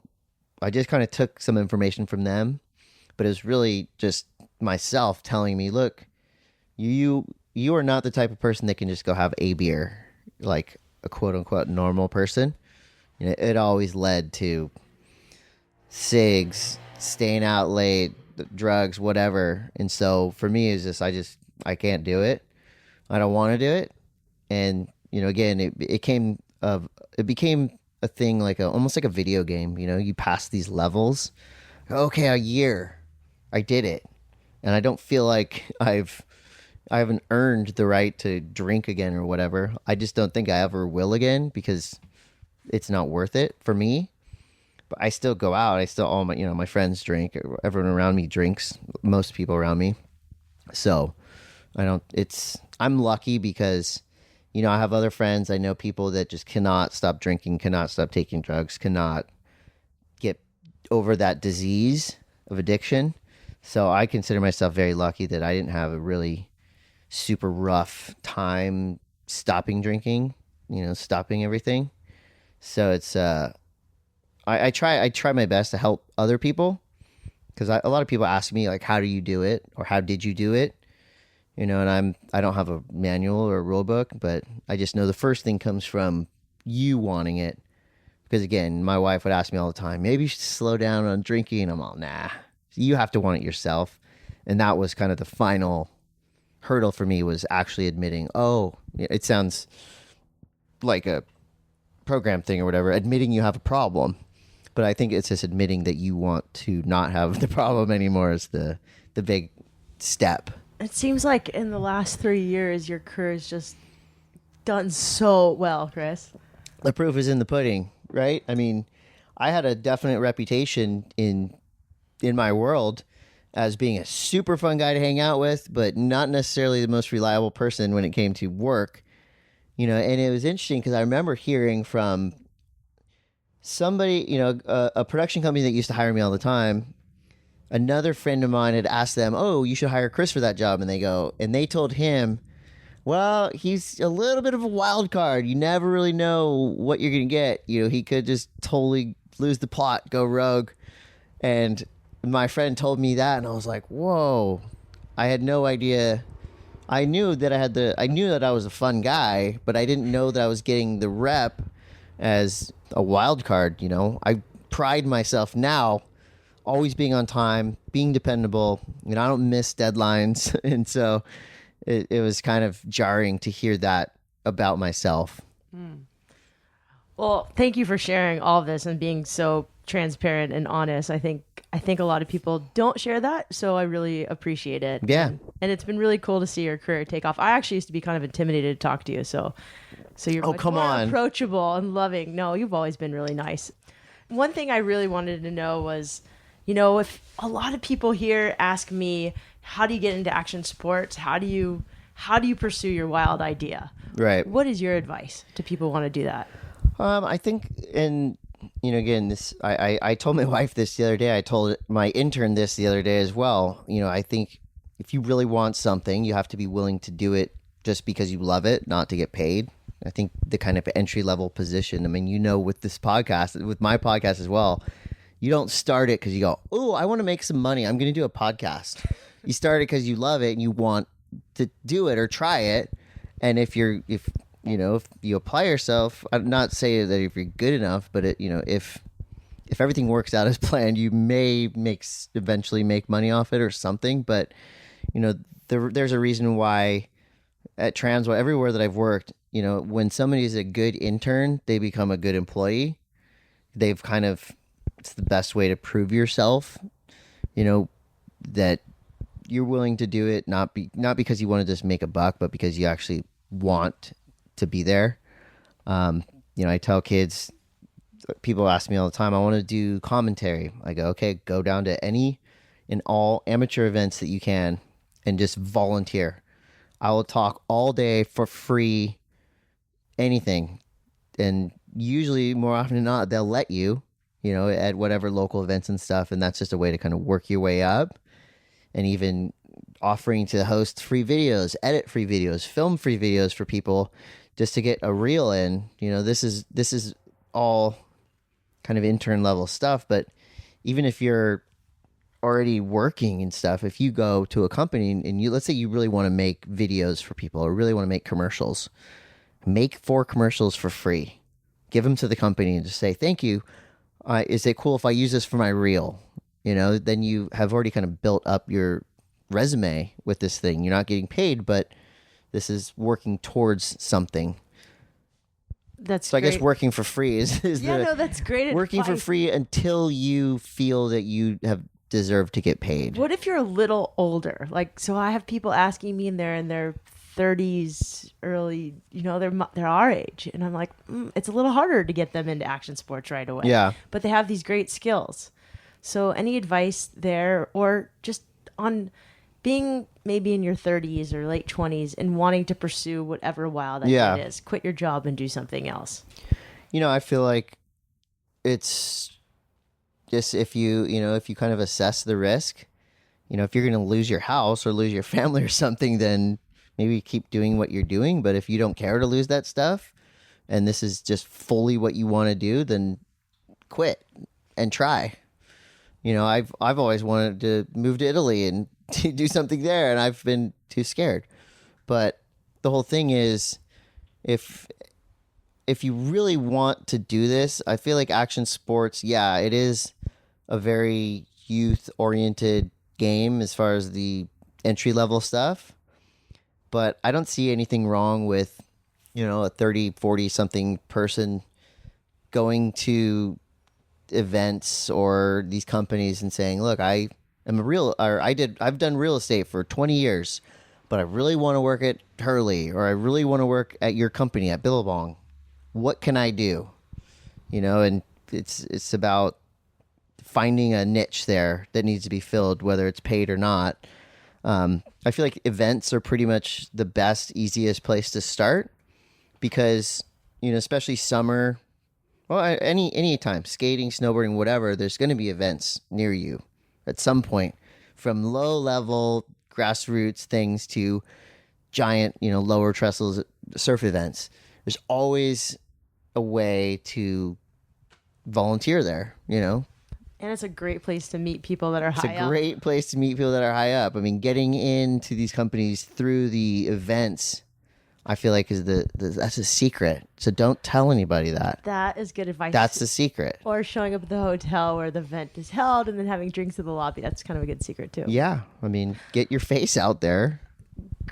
I just kind of took some information from them. But it was really just myself telling me, look, you are not the type of person that can just go have a beer like a quote unquote normal person. It always led to cigs, staying out late, drugs, whatever. And so for me, it's just I can't do it. I don't want to do it. And again, it became a thing like almost like a video game. You pass these levels. Okay, a year. I did it, and I don't feel like I haven't earned the right to drink again or whatever. I just don't think I ever will again, because it's not worth it for me. But I still go out. I still, all my friends drink. Everyone around me drinks. Most people around me. So I'm lucky because, I have other friends. I know people that just cannot stop drinking, cannot stop taking drugs, cannot get over that disease of addiction. So I consider myself very lucky that I didn't have a really super rough time stopping drinking, stopping everything. So it's I try my best to help other people, because a lot of people ask me like, how do you do it, or how did you do it? And I don't have a manual or a rule book, but I just know the first thing comes from you wanting it. Because again, my wife would ask me all the time, maybe you should slow down on drinking. And I'm all, nah, you have to want it yourself. And that was kind of the final hurdle for me, was actually admitting, oh, it sounds like a program thing or whatever, admitting you have a problem. But I think it's just admitting that you want to not have the problem anymore is the big step. It seems like in the last 3 years, your career has just done so well, Chris. The proof is in the pudding, right? I mean, I had a definite reputation in my world as being a super fun guy to hang out with, but not necessarily the most reliable person when it came to work. And it was interesting because I remember hearing from somebody, a production company that used to hire me all the time. Another friend of mine had asked them, "Oh, you should hire Chris for that job." And they told him, "Well, he's a little bit of a wild card. You never really know what you're going to get. He could just totally lose the plot, go rogue." And my friend told me that, and I was like, "Whoa!" I had no idea. I knew that I was a fun guy, but I didn't know that I was getting the rep as a wild card. I pride myself now, always being on time, being dependable. I don't miss deadlines, and so it was kind of jarring to hear that about myself. Well, thank you for sharing all of this and being so transparent and honest. I think a lot of people don't share that, so I really appreciate it. Yeah. And it's been really cool to see your career take off. I actually used to be kind of intimidated to talk to you, so you're much more approachable and loving. No, you've always been really nice. One thing I really wanted to know was, if a lot of people here ask me, how do you get into action sports? How do you pursue your wild idea? Right. What is your advice to people who want to do that? I think, and again, this I told my wife this the other day. I told my intern this the other day as well. I think if you really want something, you have to be willing to do it just because you love it, not to get paid. I think the kind of entry level position. I mean, with this podcast, with my podcast as well, you don't start it because you go, "Oh, I want to make some money. I'm going to do a podcast." You start it because you love it and you want to do it or try it. And if you apply yourself, I'm not saying that if you're good enough, but if everything works out as planned, you may eventually make money off it or something. But there's a reason why at Transworld, everywhere that I've worked, when somebody's a good intern, they become a good employee. It's the best way to prove yourself, that you're willing to do it, not because you want to just make a buck, but because you actually want to be there. I tell kids, people ask me all the time, "I want to do commentary." I go, "Okay, go down to any and all amateur events that you can and just volunteer. I will talk all day for free, anything." And usually, more often than not, they'll let you, at whatever local events and stuff. And that's just a way to kind of work your way up. And even offering to host free videos, edit free videos, film free videos for people just to get a reel in. This is all kind of intern level stuff. But even if you're already working and stuff, if you go to a company and let's say you really want to make videos for people or really want to make commercials, make 4 commercials for free. Give them to the company and just say, "Thank you. Is it cool if I use this for my reel?" Then you have already kind of built up your resume with this thing. You're not getting paid, but this is working towards something. That's so. Great. I guess working for free is that's great. Working advice. for free until you feel that you have deserved to get paid. What if you're a little older? So I have people asking me, and they're in their 30s, early, they're our age, and I'm like, it's a little harder to get them into action sports right away. Yeah. But they have these great skills. So any advice there, or just on being maybe in your 30s or late 20s and wanting to pursue whatever wild idea it is, quit your job and do something else? I feel like it's just if you kind of assess the risk, if you're going to lose your house or lose your family or something, then maybe keep doing what you're doing. But if you don't care to lose that stuff and this is just fully what you want to do, then quit and try. I've always wanted to move to Italy and to do something there, and I've been too scared. But the whole thing is, if you really want to do this, I feel like action sports, it is a very youth-oriented game as far as the entry-level stuff. But I don't see anything wrong with, a 30, 40-something person going to events or these companies and saying, "Look, I've done real estate for 20 years, but I really want to work at Hurley, or I really want to work at your company at Billabong. What can I do?" And it's about finding a niche there that needs to be filled, whether it's paid or not. I feel like events are pretty much the best, easiest place to start because, especially summer, well, any time, skating, snowboarding, whatever, there's going to be events near you at some point, from low level grassroots things to giant, lower trestles surf events. There's always a way to volunteer there, And it's a great place to meet people that are high up. It's a great place to meet people that are high up. I mean, getting into these companies through the events, I feel like that's a secret. So don't tell anybody that. That is good advice. That's the secret. Or showing up at the hotel where the event is held and then having drinks in the lobby. That's kind of a good secret too. Yeah. I mean, get your face out there.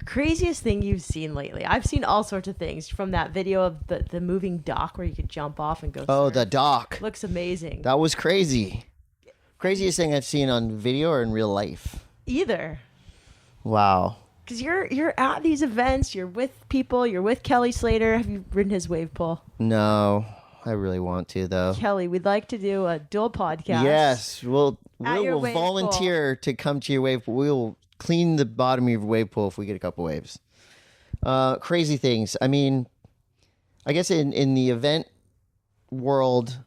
Craziest thing you've seen lately? I've seen all sorts of things, from that video of the moving dock where you could jump off and go Oh, surf. the dock. Looks amazing. That was crazy. Craziest thing I've seen on video or in real life? Either. Wow. Because you're at these events, you're with people, you're with Kelly Slater. Have you ridden his wave pool? No, I really want to though. Kelly, we'd like to do a dual podcast. Yes, we'll your wave volunteer to come to your wave pool. We'll clean the bottom of your wave pool if we get a couple waves. Crazy things. I mean, I guess in the event world,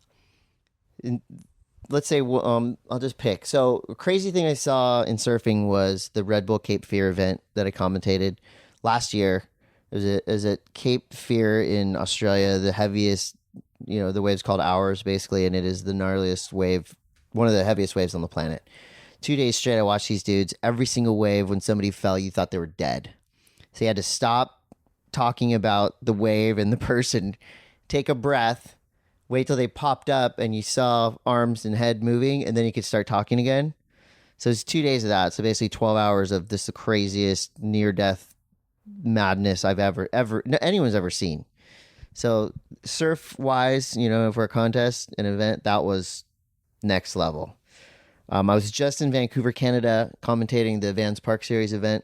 let's say I'll just pick. So a crazy thing I saw in surfing was the Red Bull Cape Fear event that I commentated last year. It was at Cape Fear in Australia, the heaviest, the wave's called Hours basically, and it is the gnarliest wave, one of the heaviest waves on the planet. 2 days straight, I watched these dudes. Every single wave, when somebody fell, you thought they were dead. So you had to stop talking about the wave and the person, take a breath, wait till they popped up and you saw arms and head moving, and then you could start talking again. So it's 2 days of that. So basically 12 hours of this, the craziest near-death madness I've anyone's ever seen. So surf-wise, for a contest, an event, that was next level. I was just in Vancouver, Canada, commentating the Vans Park Series event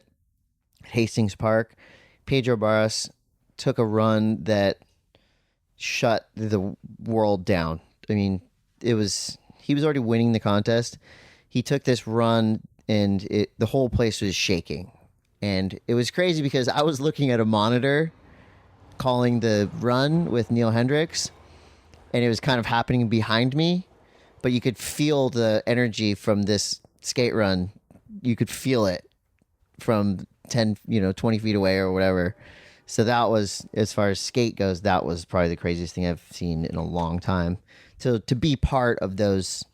at Hastings Park. Pedro Barras took a run that shut the world down. I mean, he was already winning the contest. He took this run and the whole place was shaking. And it was crazy because I was looking at a monitor calling the run with Neil Hendricks, and it was kind of happening behind me, but you could feel the energy from this skate run. You could feel it from 10, 20 feet away or whatever. So that was, as far as skate goes, that was probably the craziest thing I've seen in a long time. So to be part of those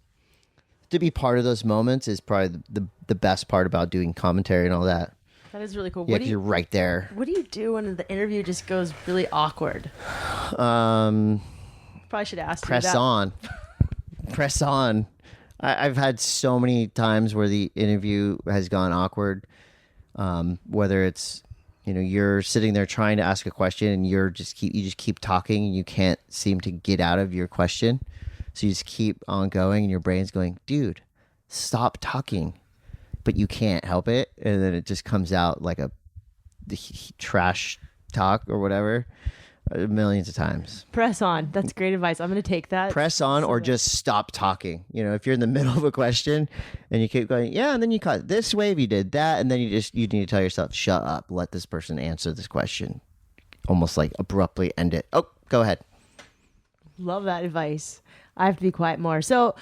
moments is probably the best part about doing commentary and all that. That is really cool. Yeah, 'cause you're right there. What do you do when the interview just goes really awkward? Probably should ask you that. Press on. I've had so many times where the interview has gone awkward. Whether it's, you're sitting there trying to ask a question and you just keep talking and you can't seem to get out of your question. So you just keep on going and your brain's going, dude, stop talking. But you can't help it. And then it just comes out like the trash talk or whatever. Millions of times. Press on. That's great advice. I'm going to take that. Press on or just stop talking. If you're in the middle of a question and you keep going, yeah, and then you caught this wave, you did that, and then you need to tell yourself, shut up, let this person answer this question. Almost like abruptly end it. Oh, go ahead. Love that advice. I have to be quiet more. So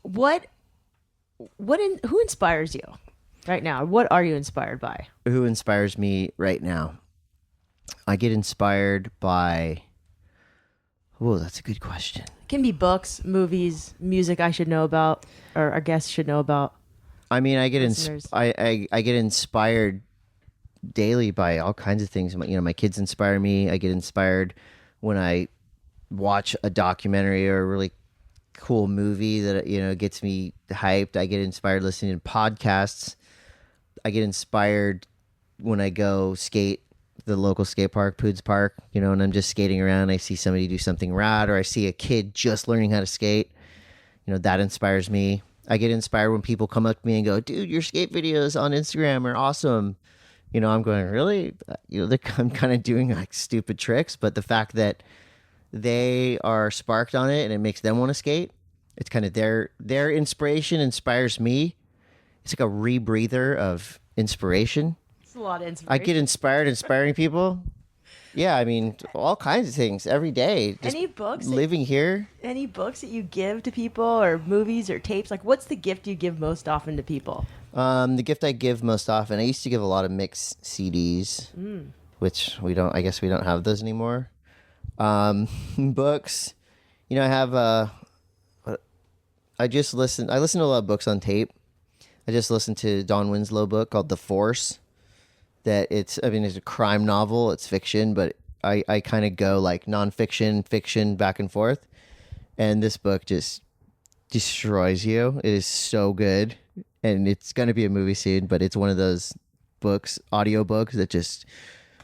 who inspires you right now? What are you inspired by? Who inspires me right now? I get inspired by... Oh, that's a good question. It can be books, movies, music I should know about, or our guests should know about. I mean, I get inspired daily by all kinds of things. My kids inspire me. I get inspired when I watch a documentary or a really cool movie that gets me hyped. I get inspired listening to podcasts. I get inspired when I go skate the local skate park, Poods Park, and I'm just skating around. I see somebody do something rad, or I see a kid just learning how to skate. That inspires me. I get inspired when people come up to me and go, dude, your skate videos on Instagram are awesome. I'm going, really? I'm kind of doing like stupid tricks, but the fact that they are sparked on it and it makes them want to skate. It's kind of their inspiration inspires me. It's like a rebreather of inspiration. It's a lot of I inspiration. get inspired inspiring people. Yeah, I mean, all kinds of things every day. Just Any books? living here. Any books that you give to people, or movies or tapes? Like, what's the gift you give most often to people? The gift I give most often, I used to give a lot of mixed CDs, which I guess we don't have those anymore. Books, I have, I listen to a lot of books on tape. I just listened to Don Winslow book called The Force. It's a crime novel. It's fiction, but I kind of go like nonfiction, fiction, back and forth. And this book just destroys you. It is so good. And it's going to be a movie soon, but it's one of those books, audiobooks that just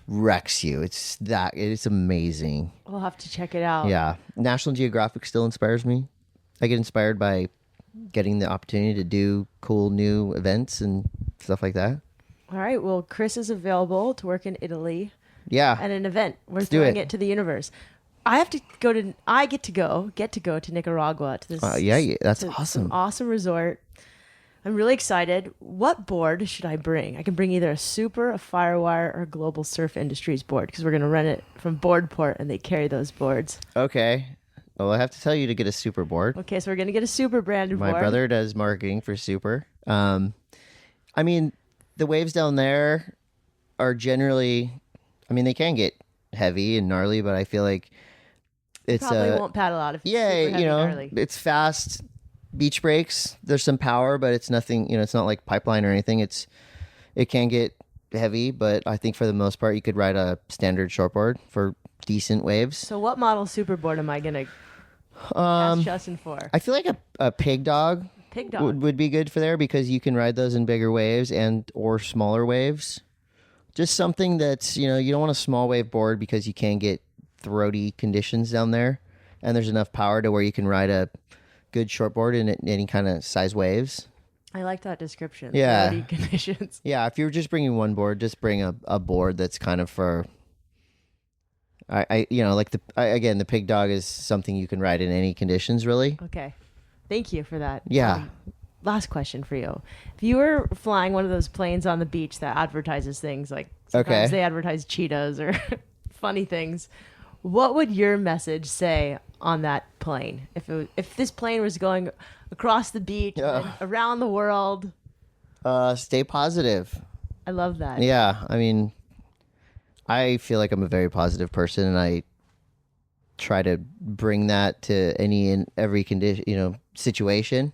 wrecks you. It's amazing. We'll have to check it out. Yeah. National Geographic still inspires me. I get inspired by getting the opportunity to do cool new events and stuff like that. All right. Well, Chris is available to work in Italy. Yeah. At an event. We're Let's do throwing it. it to the universe. I get to go to Nicaragua to this. That's to awesome. Some awesome resort. I'm really excited. What board should I bring? I can bring either a Super, a Firewire, or a Global Surf Industries board because we're going to rent it from Boardport and they carry those boards. Okay. Well, I have to tell you to get a Super board. Okay, so we're going to get a Super branded board. My brother does marketing for Super. I mean, the waves down there are generally, they can get heavy and gnarly, but I feel like it's probably won't paddle out if it's super heavy, gnarly. It's fast. Beach breaks. There's some power, but it's nothing. It's not like pipeline or anything. It can get heavy, but I think for the most part, you could ride a standard shortboard for decent waves. So, what model Superboard am I gonna ask Justin for? I feel like a pig dog. Pig dog would be good for there because you can ride those in bigger waves or smaller waves. Just something that's you don't want a small wave board because you can get throaty conditions down there, and there's enough power to where you can ride a good shortboard in any kind of size waves. I like that description. Yeah. Throaty conditions. Yeah, if you're just bringing one board, just bring a board that's kind of for. The pig dog is something you can ride in any conditions, really. Okay, thank you for that. Yeah. Last question for you: if you were flying one of those planes on the beach that advertises things like sometimes they advertise cheetahs or funny things, what would your message say on that plane? If this plane was going across the beach and around the world? Stay positive. I love that. Yeah, I feel like I'm a very positive person, and I try to bring that to any and every condition, situation.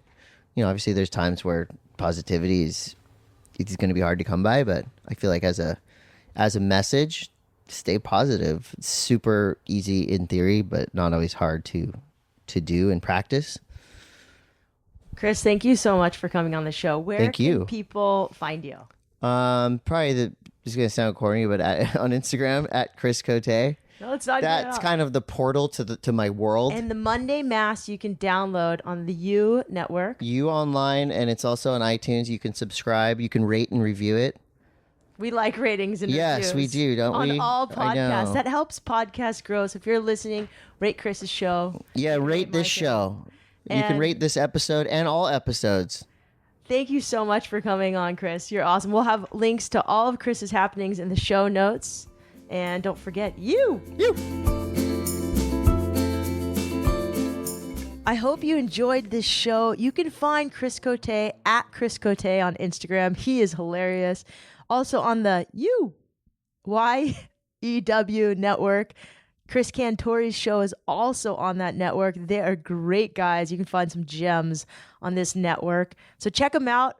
Obviously there's times where positivity is going to be hard to come by, but I feel like as a message, stay positive. It's super easy in theory, but not always hard to do and practice. Chris, thank you so much for coming on the show. Where can people find you? Probably this is going to sound corny, but on Instagram at Chris Cote. No, it's not. That's kind of the portal to my world. And the Monday M.A.S.S you can download on the U network. U online, and it's also on iTunes. You can subscribe. You can rate and review it. We like ratings and reviews. Yes, we do, don't we? On all podcasts. That helps podcasts grow. So if you're listening, rate Chris's show. Yeah, rate this show. You can rate this episode and all episodes. Thank you so much for coming on, Chris. You're awesome. We'll have links to all of Chris's happenings in the show notes. And don't forget, you. I hope you enjoyed this show. You can find Chris Cote at Chris Cote on Instagram. He is hilarious. Also on the YEW network. Chris Cantori's show is also on that network. They are great guys. You can find some gems on this network. So check them out.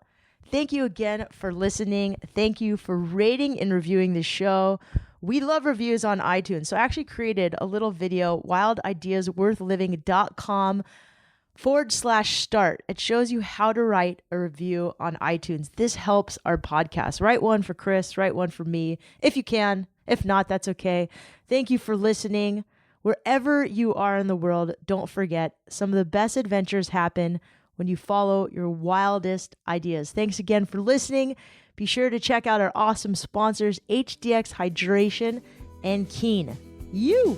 Thank you again for listening. Thank you for rating and reviewing the show. We love reviews on iTunes. So I actually created a little video, wildideasworthliving.com/start. It shows you how to write a review on iTunes. This helps our podcast. Write one for Chris, write one for me, if you can. If not, that's okay. Thank you for listening. Wherever you are in the world, don't forget, some of the best adventures happen when you follow your wildest ideas. Thanks again for listening. Be sure to check out our awesome sponsors, HDX Hydration and Keen. You!